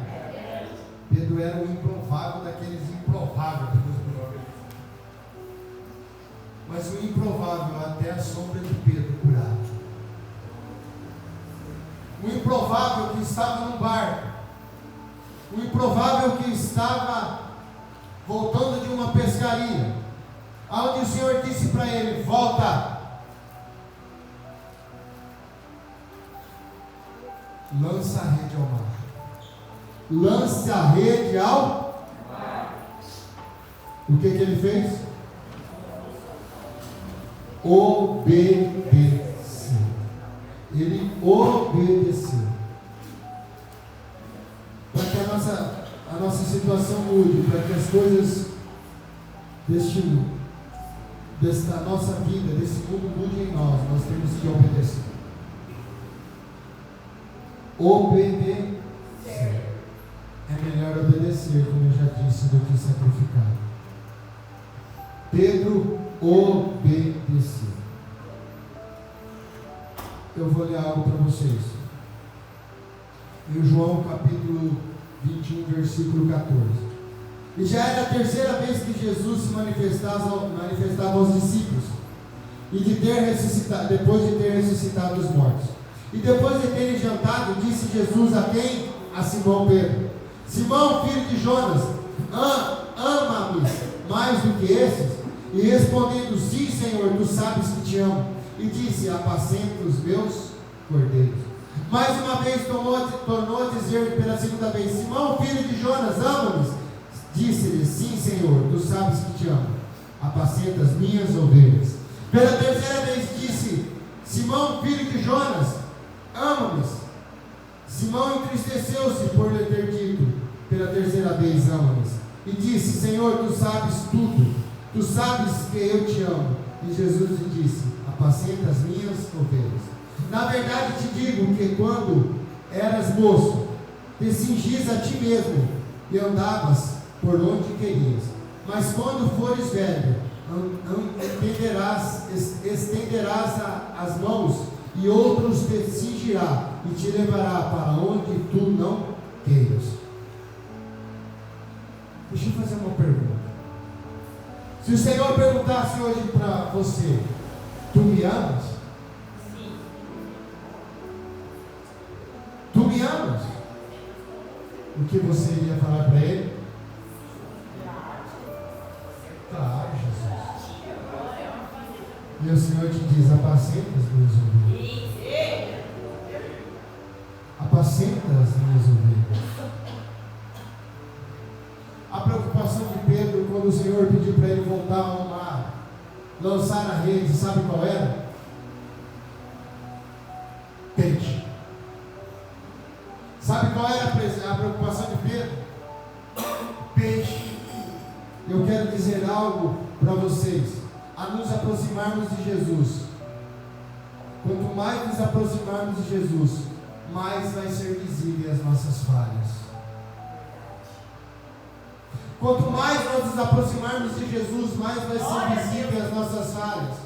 Pedro era um improvável daqueles improváveis. Mas o improvável até a sombra de Pedro curado. O improvável que estava num barco. O improvável que estava voltando de uma pescaria. Onde o Senhor disse para ele: volta. Lança a rede ao mar. Lance a rede ao mar. O que ele fez? Obedeceu. Ele obedeceu. Para que a nossa situação mude, para que as coisas desta nossa vida, desse mundo mude em nós temos que obedecer. Obedecer. É melhor obedecer, como eu já disse, do que sacrificar. Pedro obedeceu. Eu vou ler algo para vocês. Em João capítulo 21, versículo 14. E já era a terceira vez que Jesus se manifestava aos discípulos, e depois de ter ressuscitado os mortos. E depois de terem jantado, disse Jesus a quem? A Simão Pedro: Simão, filho de Jonas, ama-me mais do que esses? E respondendo: sim, Senhor, tu sabes que te amo. E disse: apacenta os meus cordeiros. Mais uma vez tornou a dizer pela segunda vez: Simão, filho de Jonas, ama-me? Disse-lhe: sim, Senhor, tu sabes que te amo. Apacenta as minhas ovelhas. Pela terceira vez disse: Simão, filho de Jonas, ama-me? Simão entristeceu-se por lhe ter dito pela terceira vez: ama-me. E disse: Senhor, tu sabes tudo, tu sabes que eu te amo. E Jesus lhe disse: apacenta as minhas ovelhas. Na verdade te digo que quando eras moço, te cingis a ti mesmo e andavas por onde querias. Mas quando fores velho, estenderás as mãos, e outros te cingirá e te levará para onde tu não queiras. Deixa eu fazer uma pergunta. Se o Senhor perguntasse hoje para você: tu me amas? Sim. Tu me amas? O que você iria falar para Ele? Claro, Jesus. E o Senhor te diz: apacenta as minhas ovelhas. Apacenta as minhas ovelhas. A preocupação de Pedro, quando o Senhor pediu para ele voltar ao mar, lançar a rede, sabe qual era? Peixe. Sabe qual era a preocupação de Pedro? Peixe. Eu quero dizer algo para vocês. A nos aproximarmos de Jesus, quanto mais nos aproximarmos de Jesus, mais vai ser visível as nossas falhas. Quanto mais nós nos aproximarmos de Jesus, mais vai ser visível as nossas falhas.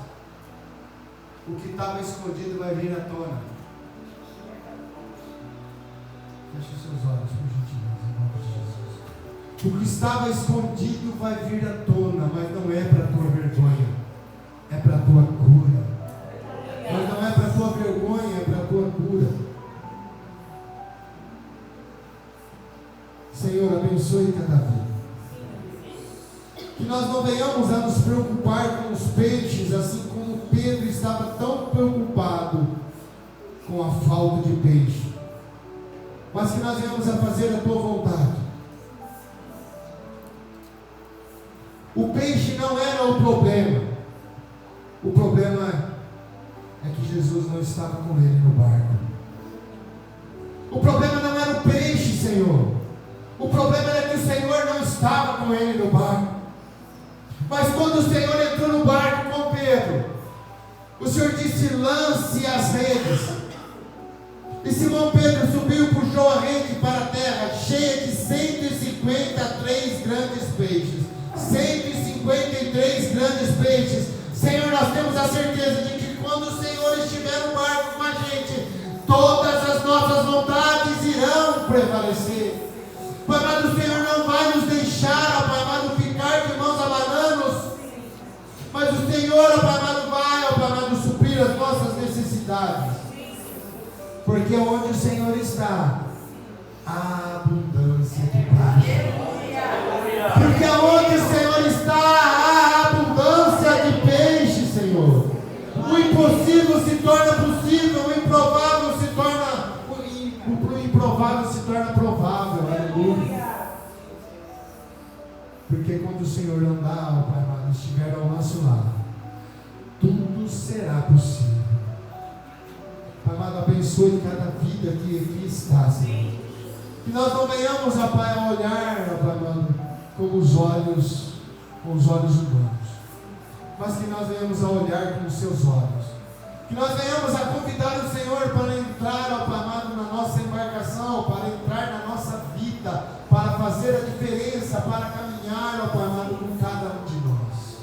O que estava escondido vai vir à tona. Feche os seus olhos, por gentileza, em nome de Jesus. O que estava escondido vai vir à tona, mas não é para a tua vergonha, é para a tua cura. Mas não é para a tua vergonha, é para a tua cura. Senhor, abençoe cada vida. Que nós não venhamos a nos preocupar com os peixes, assim como Pedro estava tão preocupado com a falta de peixe, mas que nós venhamos a fazer a tua vontade. O peixe não era o problema é que Jesus não estava com ele no barco. O problema não era o peixe, Senhor. O problema era que o Senhor não estava com ele no barco. Mas quando o Senhor entrou no barco com Pedro, o Senhor disse: lance as redes. E Simão Pedro subiu e puxou a rede para a terra, cheia de 153 grandes peixes. 153 grandes peixes. Senhor, nós temos a certeza de que quando o Senhor estiver no barco com a gente, todas as nossas vontades irão prevalecer. Pai amado, o Senhor não vai nos deixar, Pai amado, ficar de mãos abanando, mas o Senhor, Pai amado, vai, Pai amado, suprir as nossas necessidades. Porque onde o Senhor está, há abundância de peixe. Porque onde o Senhor está, há abundância de peixe, Senhor. O impossível se torna possível, o improvável se torna provável. Aleluia. Porque quando o Senhor andar, Pai amado, estiver ao nosso lado, tudo será possível. Pai amado, abençoe cada vida que aqui está, Senhor. Que nós não venhamos, Pai, a olhar, Pai amado, com os olhos humanos, mas que nós venhamos a olhar com os seus olhos. Que nós venhamos a convidar o Senhor para entrar, Pai amado, na nossa embarcação, para entrar na nossa vida, para fazer a diferença, para caminhar, Pai amado, com cada um de nós.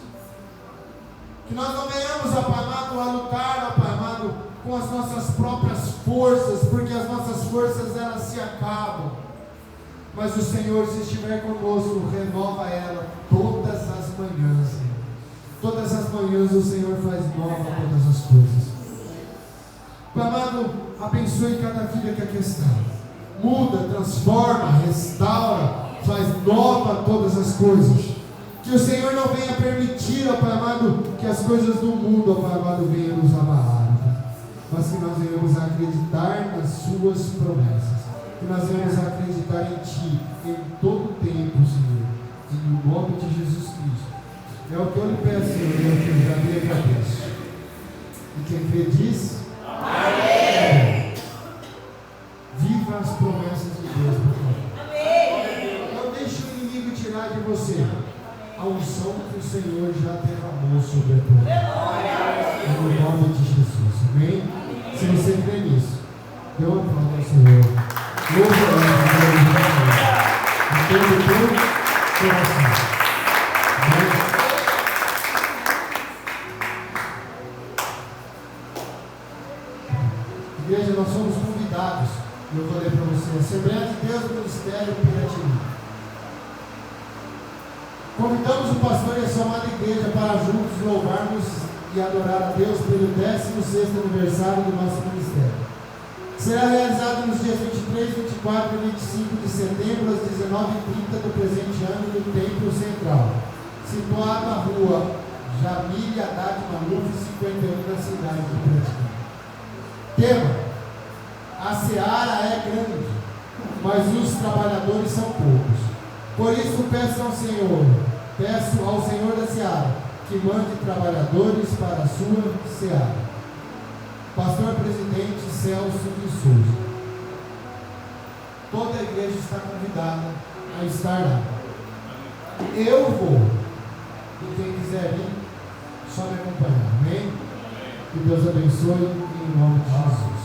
Que nós não venhamos, Pai amado, a lutar, Pai amado, com as nossas próprias forças, porque as nossas forças elas se acabam. Mas o Senhor, se estiver conosco, renova ela todas as manhãs, Senhor. Todas as manhãs o Senhor faz nova todas as coisas. Pai amado, abençoe cada vida que aqui está. Muda, transforma, restaura, faz nova todas as coisas. Que o Senhor não venha permitir, Pai amado, que as coisas do mundo, Pai amado, venham nos amarrar. Mas que nós venhamos a acreditar nas suas promessas. Que nós venhamos a acreditar em Ti, em todo o tempo, Senhor. Em nome de Jesus Cristo. É o que eu lhe peço, Senhor, é o que eu já lhe agradeço. E quem crê diz: amém. Viva as promessas de Deus, por favor. Amém. Não deixe o inimigo tirar de você a unção que o Senhor já derramou sobre a tua vida. No nome de Jesus. Amém? Se você crê nisso, dê uma palavra ao Senhor. Louva a Deus em todo o teu coração. Amém? Igreja, nós somos convidados, e eu falei para você, Assembleia de Deus, Ministério Piratininga. Convidamos o pastor e a sua amada igreja para juntos louvarmos e adorar a Deus pelo 16º aniversário do nosso ministério. Será realizado nos dias 23, 24 e 25 de setembro, às 19h30 do presente ano, no Templo Central, situado na rua Jamil Haddad Maluf, 51, na cidade de Piratininga. Tema: a seara é grande, mas os trabalhadores são poucos. Por isso peço ao Senhor da seara, que mande trabalhadores para a sua seara. Pastor Presidente Celso de Souza. Toda a igreja está convidada a estar lá. Eu vou, e quem quiser vir, só me acompanhar. Amém? Que Deus abençoe em nome de Jesus.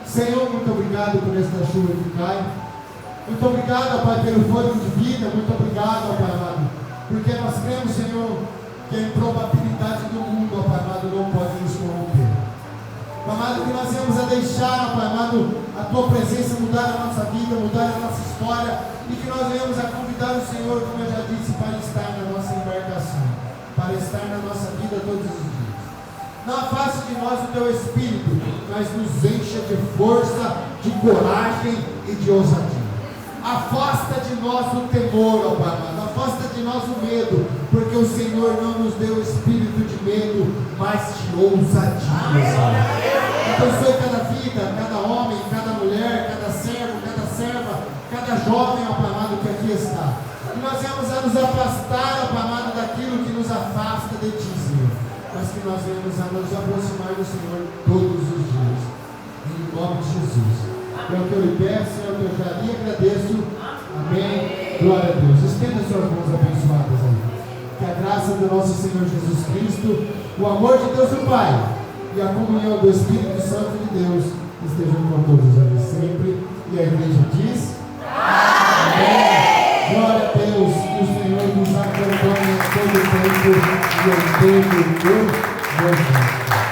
Senhor, muito obrigado por esta chuva que cai. Muito obrigado, Pai, pelo fôlego de vida. Muito obrigado, Pai amado, porque nós cremos, Senhor, que a improbabilidade do mundo, Pai amado, não pode nos corromper. Pai amado, que nós venhamos a deixar, Pai amado, a Tua presença mudar a nossa vida, mudar a nossa história, e que nós venhamos a convidar o Senhor, como eu já disse, para estar na nossa embarcação, para estar na nossa vida todos os dias. Não afaste de nós o Teu Espírito, mas nos encha de força, de coragem e de ousadia. Afasta de nós o temor, ó Pai amado, afasta de nós o medo, porque o Senhor não nos deu espírito de medo, mas de ousadia. Abençoe cada vida, cada homem, cada mulher, cada servo, cada serva, cada jovem, ó Pai amado, que aqui está. E nós vamos a nos afastar, ó Pai amado, daquilo que nos afasta de Ti, Senhor, mas que nós venhamos a nos aproximar do Senhor todos os dias. Em nome de Jesus. É o que eu lhe peço, é o que eu já lhe agradeço. Amém. Glória a Deus. Estenda suas mãos abençoadas aí. Que a graça graça do nosso Senhor Jesus Cristo, o amor de Deus o Pai e a comunhão do Espírito Santo de Deus estejam com todos ali sempre. E a igreja diz: Amém. Glória a Deus, que o Senhor nos acompanhe todo o tempo e em todo o meu Deus.